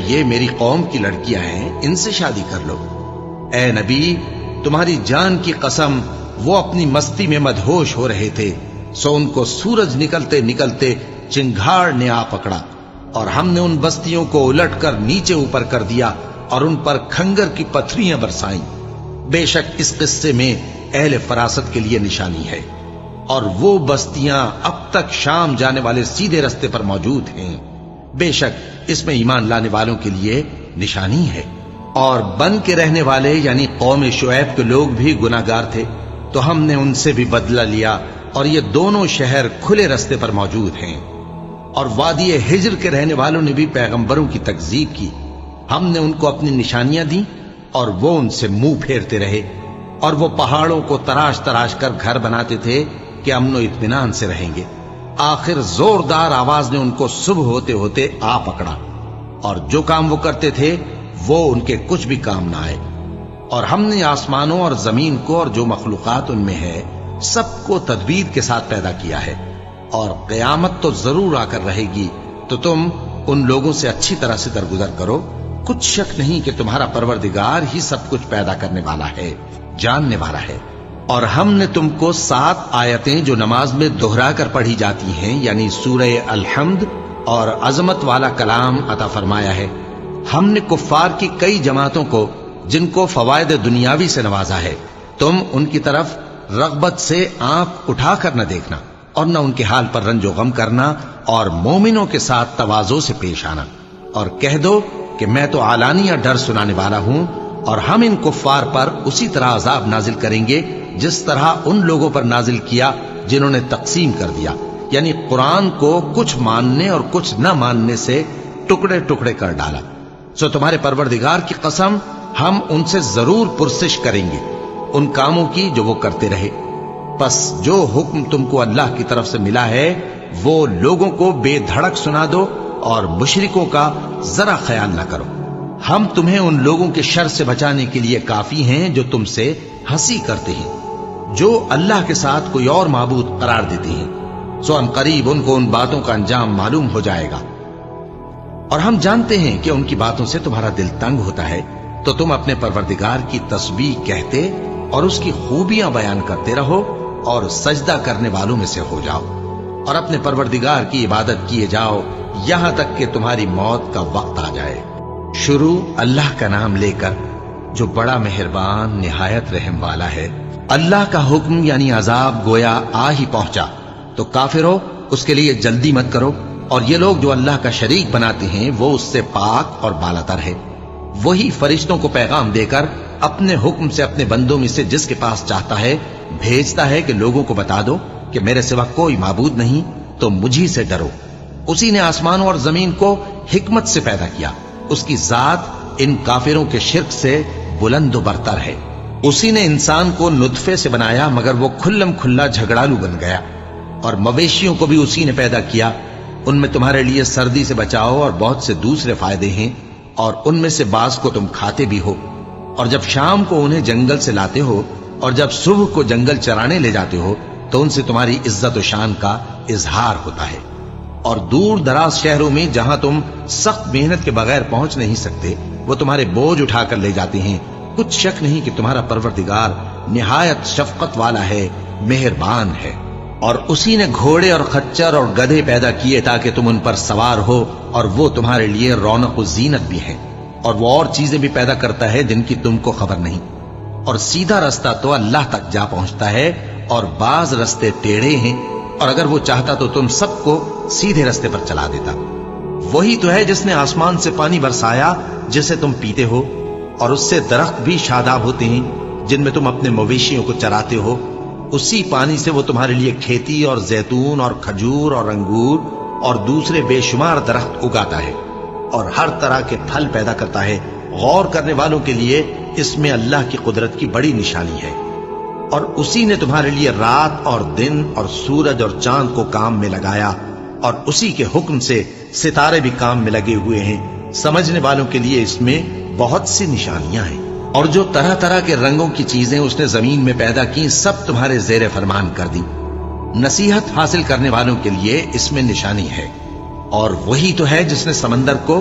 یہ میری قوم کی لڑکیاں ہیں، ان سے شادی کر لو۔ اے نبی، تمہاری جان کی قسم وہ اپنی مستی میں مدہوش ہو رہے تھے، سو ان کو سورج نکلتے نکلتے چنگھاڑ نے آ پکڑا، اور ہم نے ان بستیوں کو الٹ کر نیچے اوپر کر دیا اور ان پر کھنگر کی پتھریاں برسائیں۔ بے شک اس قصے میں اہل فراست کے لیے نشانی ہے، اور وہ بستیاں اب تک شام جانے والے سیدھے رستے پر موجود ہیں۔ بے شک اس میں ایمان لانے والوں کے لیے نشانی ہے۔ اور بن کے رہنے والے یعنی قوم شعیب کے لوگ بھی گناہگار تھے، تو ہم نے ان سے بھی بدلہ لیا، اور یہ دونوں شہر کھلے رستے پر موجود ہیں۔ اور وادی ہجر کے رہنے والوں نے بھی پیغمبروں کی تکذیب کی، ہم نے ان کو اپنی نشانیاں دی اور وہ ان سے منہ پھیرتے رہے، اور وہ پہاڑوں کو تراش تراش کر گھر بناتے تھے کہ امن و اطمینان سے رہیں گے۔ آخر زوردار آواز نے ان کو صبح ہوتے ہوتے آ پکڑا، اور جو کام وہ کرتے تھے وہ ان کے کچھ بھی کام نہ آئے۔ اور ہم نے آسمانوں اور زمین کو اور جو مخلوقات ان میں ہے سب کو تدبیر کے ساتھ پیدا کیا ہے، اور قیامت تو ضرور آ کر رہے گی، تو تم ان لوگوں سے اچھی طرح سے درگزر کرو۔ کچھ شک نہیں کہ تمہارا پروردگار ہی سب کچھ پیدا کرنے والا ہے، جاننے والا ہے۔ اور ہم نے تم کو 7 آیتیں جو نماز میں دہرا کر پڑھی جاتی ہیں، یعنی سورہ الحمد اور عظمت والا کلام عطا فرمایا ہے۔ ہم نے کفار کی کئی جماعتوں کو جن کو فوائد دنیاوی سے نوازا ہے، تم ان کی طرف رغبت سے آنکھ اٹھا کر نہ دیکھنا، اور نہ ان کے حال پر رنج و غم کرنا، اور مومنوں کے ساتھ تواضع سے پیش آنا، اور کہہ دو کہ میں تو اعلانیہ ڈر سنانے والا ہوں، اور ہم ان کفار پر اسی طرح عذاب نازل کریں گے جس طرح ان لوگوں پر نازل کیا جنہوں نے تقسیم کر دیا، یعنی قرآن کو کچھ ماننے اور کچھ نہ ماننے سے ٹکڑے ٹکڑے کر ڈالا۔ سو تمہارے پروردگار کی قسم ہم ان سے ضرور پرسش کریں گے ان کاموں کی جو وہ کرتے رہے۔ پس جو حکم تم کو اللہ کی طرف سے ملا ہے وہ لوگوں کو بے دھڑک سنا دو، اور مشرکوں کا ذرا خیال نہ کرو۔ ہم تمہیں ان لوگوں کے شر سے بچانے کے لیے کافی ہیں جو تم سے ہنسی کرتے ہیں، جو اللہ کے ساتھ کوئی اور معبود قرار دیتے ہیں، سو ان قریب ان کو ان باتوں کا انجام معلوم ہو جائے گا۔ اور ہم جانتے ہیں کہ ان کی باتوں سے تمہارا دل تنگ ہوتا ہے، تو تم اپنے پروردگار کی تسبیح کہتے اور اس کی خوبیاں بیان کرتے رہو، اور سجدہ کرنے والوں میں سے ہو جاؤ، اور اپنے پروردگار کی عبادت کیے جاؤ یہاں تک کہ تمہاری موت کا وقت آ جائے۔ شروع اللہ کا نام لے کر جو بڑا مہربان نہایت رحم والا ہے۔ اللہ کا حکم یعنی عذاب گویا آ ہی پہنچا، تو کافرو اس کے لیے جلدی مت کرو، اور یہ لوگ جو اللہ کا شریک بناتے ہیں وہ اس سے پاک اور بالاتر ہے۔ وہی فرشتوں کو پیغام دے کر اپنے حکم سے اپنے بندوں میں سے جس کے پاس چاہتا ہے بھیجتا ہے کہ لوگوں کو بتا دو کہ میرے سوا کوئی معبود نہیں، تو مجھی سے ڈرو۔ اسی نے آسمانوں اور زمین کو حکمت سے پیدا کیا، اس کی ذات ان کافروں کے شرک سے بلند و برتر ہے۔ اسی نے انسان کو نطفے سے بنایا مگر وہ کھلم کھلا جھگڑالو بن گیا، اور مویشیوں کو بھی اسی نے پیدا کیا، ان میں تمہارے لیے سردی سے بچاؤ اور بہت سے دوسرے فائدے ہیں، اور ان میں سے بعض کو تم کھاتے بھی ہو۔ اور جب شام کو انہیں جنگل سے لاتے ہو اور جب صبح کو جنگل چرانے لے جاتے ہو تو ان سے تمہاری عزت و شان کا اظہار ہوتا ہے۔ اور دور دراز شہروں میں جہاں تم سخت محنت کے بغیر پہنچ نہیں سکتے وہ تمہارے بوجھ اٹھا کر لے جاتے ہیں۔ کچھ شک نہیں کہ تمہارا پروردگار نہایت شفقت والا ہے، مہربان ہے۔ اور اسی نے گھوڑے اور خچر اور گدھے پیدا کیے تاکہ تم ان پر سوار ہو، اور وہ تمہارے لیے رونق و زینت بھی ہیں۔ اور وہ اور چیزیں بھی پیدا کرتا ہے جن کی تم کو خبر نہیں۔ اور سیدھا رستہ تو اللہ تک جا پہنچتا ہے، اور بعض رستے ٹیڑھے ہیں، اور اگر وہ چاہتا تو تم سب کو سیدھے رستے پر چلا دیتا۔ وہی تو ہے جس نے آسمان سے پانی برسایا جسے تم پیتے ہو، اور اس سے درخت بھی شاداب ہوتے ہیں جن میں تم اپنے مویشیوں کو چراتے ہو۔ اسی پانی سے وہ تمہارے لیے کھیتی اور زیتون اور کھجور اور انگور اور دوسرے بے شمار درخت اگاتا ہے، اور ہر طرح کے پھل پیدا کرتا ہے۔ غور کرنے والوں کے لیے اس میں اللہ کی قدرت کی بڑی نشانی ہے۔ اور اسی نے تمہارے لیے رات اور دن اور سورج اور چاند کو کام میں لگایا، اور اسی کے حکم سے ستارے بھی کام میں لگے ہوئے ہیں۔ سمجھنے والوں کے لیے اس میں بہت سی نشانیاں ہیں۔ اور جو طرح طرح کے رنگوں کی چیزیں اس نے زمین میں پیدا کی سب تمہارے زیر فرمان کر دی۔ نصیحت حاصل کرنے والوں کے لیے اس میں نشانی ہے۔ اور وہی تو ہے جس نے سمندر کو